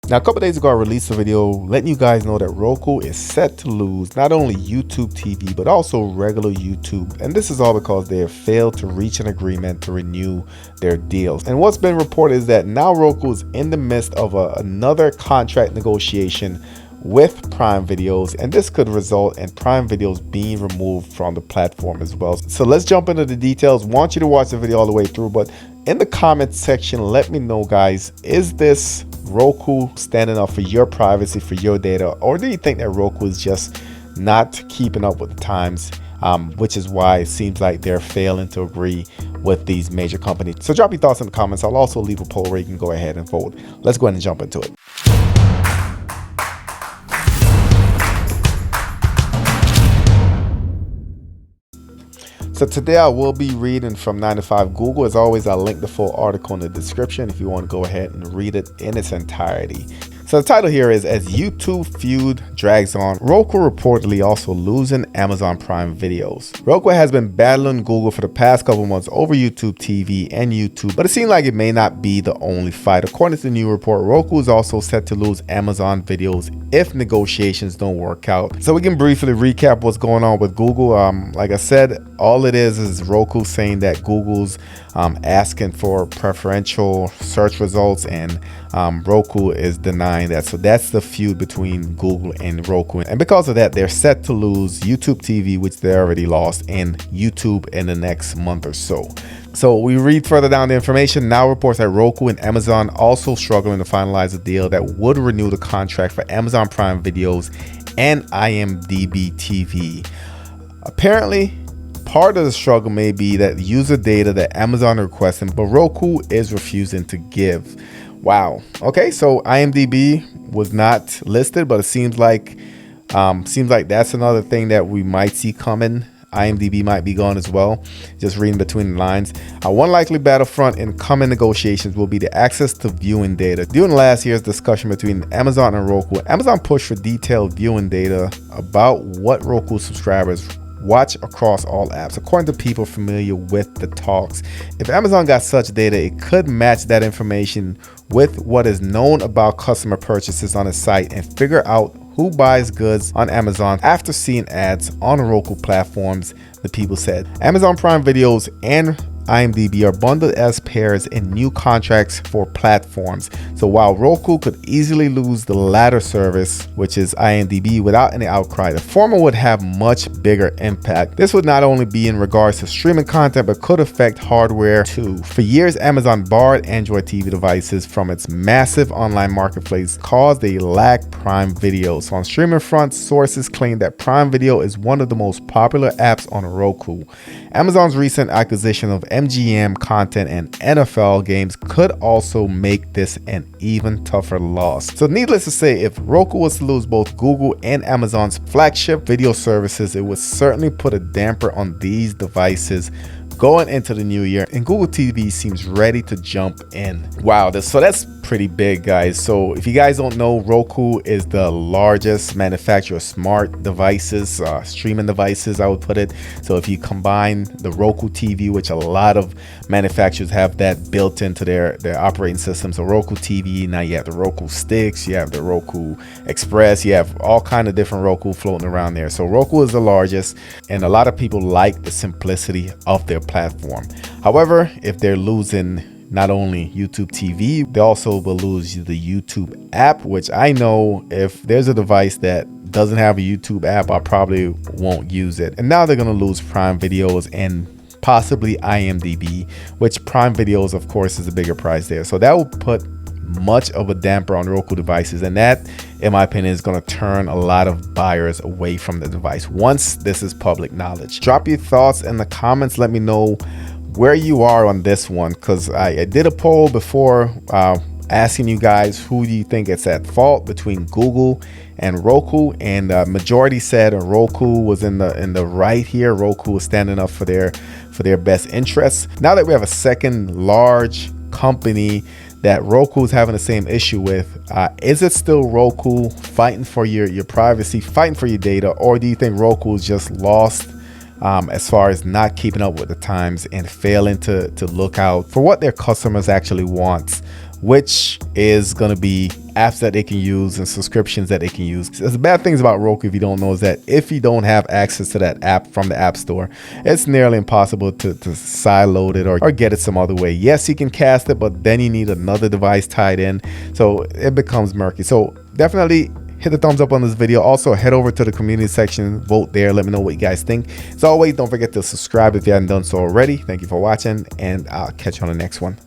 Now, a couple days ago, I released a video letting you guys know that Roku is set to lose not only YouTube TV, but also regular YouTube. And this is all because they have failed to reach an agreement to renew their deals. And what's been reported is that now Roku is in the midst of another contract negotiation with Prime Videos, and this could result in Prime Videos being removed from the platform as well. So let's jump into the details. Want you to watch the video all the way through, but in the comment section, let me know, guys, is this Roku standing up for your privacy, for your data, or do you think that Roku is just not keeping up with the times, which is why it seems like they're failing to agree with these major companies? So drop your thoughts in the comments. I'll also leave a poll where you can go ahead and vote. Let's go ahead and jump into it. So today I will be reading from 9 to 5 Google. As always, I'll link the full article in the description if you want to go ahead and read it in its entirety. So the title here is, as YouTube feud drags on, Roku reportedly also losing Amazon Prime Videos. Roku has been battling Google for the past couple months over YouTube TV and YouTube, but it seems like it may not be the only fight. According to the new report, Roku is also set to lose Amazon Videos if negotiations don't work out. So we can briefly recap what's going on with Google. Like I said, all it is Roku saying that Google's asking for preferential search results, and Roku is denying that. So that's the feud between Google and Roku, and because of that, they're set to lose YouTube TV, which they already lost, and YouTube in the next month or so. So we read further down the information. Now reports that Roku and Amazon also struggling to finalize a deal that would renew the contract for Amazon Prime Videos and IMDb TV. Apparently, part of the struggle may be that user data that Amazon requesting, but Roku is refusing to give. Wow. Okay, so IMDb was not listed, but it seems like that's another thing that we might see coming. IMDb might be gone as well. Just reading between the lines. One likely battlefront in coming negotiations will be the access to viewing data. During last year's discussion between Amazon and Roku, Amazon pushed for detailed viewing data about what Roku subscribers watch across all apps. According to people familiar with the talks, if Amazon got such data, it could match that information with what is known about customer purchases on its site and figure out who buys goods on Amazon after seeing ads on Roku platforms, the people said. Amazon Prime Videos and IMDb are bundled as pairs in new contracts for platforms. So while Roku could easily lose the latter service, which is IMDb, without any outcry, the former would have much bigger impact. This would not only be in regards to streaming content, but could affect hardware too. For years, Amazon barred Android TV devices from its massive online marketplace, caused they lack Prime Video. So on streaming front, sources claim that Prime Video is one of the most popular apps on Roku. Amazon's recent acquisition of MGM content and NFL games could also make this an even tougher loss. So needless to say, if Roku was to lose both Google and Amazon's flagship video services, it would certainly put a damper on these devices going into the new year, and Google TV seems ready to jump in. Wow, so that's pretty big, guys. So if you guys don't know, Roku is the largest manufacturer of smart devices, streaming devices, I would put it. So if you combine the Roku TV, which a lot of manufacturers have that built into their operating system, so Roku TV, now you have the Roku sticks, you have the Roku Express, you have all kind of different Roku floating around there. So Roku is the largest, and a lot of people like the simplicity of their platform. However, if they're losing not only YouTube TV, they also will lose the YouTube app, which I know if there's a device that doesn't have a YouTube app, I probably won't use it. And now they're going to lose Prime Videos and possibly IMDb, which Prime Videos, of course, is a bigger price there. So that will put much of a damper on Roku devices, and that, in my opinion, is going to turn a lot of buyers away from the device once this is public knowledge. Drop your thoughts in the comments. Let me know where you are on this one, because I did a poll before asking you guys who do you think is at fault between Google and Roku, and majority said Roku was in the right here. Roku was standing up for their best interests. Now that we have a second large company that Roku is having the same issue with, is it still Roku fighting for your privacy, fighting for your data, or do you think Roku is just lost as far as not keeping up with the times and failing to look out for what their customers actually want which is going to be apps that they can use and subscriptions that they can use. The bad things about Roku, if you don't know, is that if you don't have access to that app from the App Store, it's nearly impossible to sideload it or get it some other way. Yes, you can cast it, but then you need another device tied in, so it becomes murky. So definitely hit the thumbs up on this video. Also, head over to the community section, vote there, let me know what you guys think. As always, don't forget to subscribe if you haven't done so already. Thank you for watching, and I'll catch you on the next one.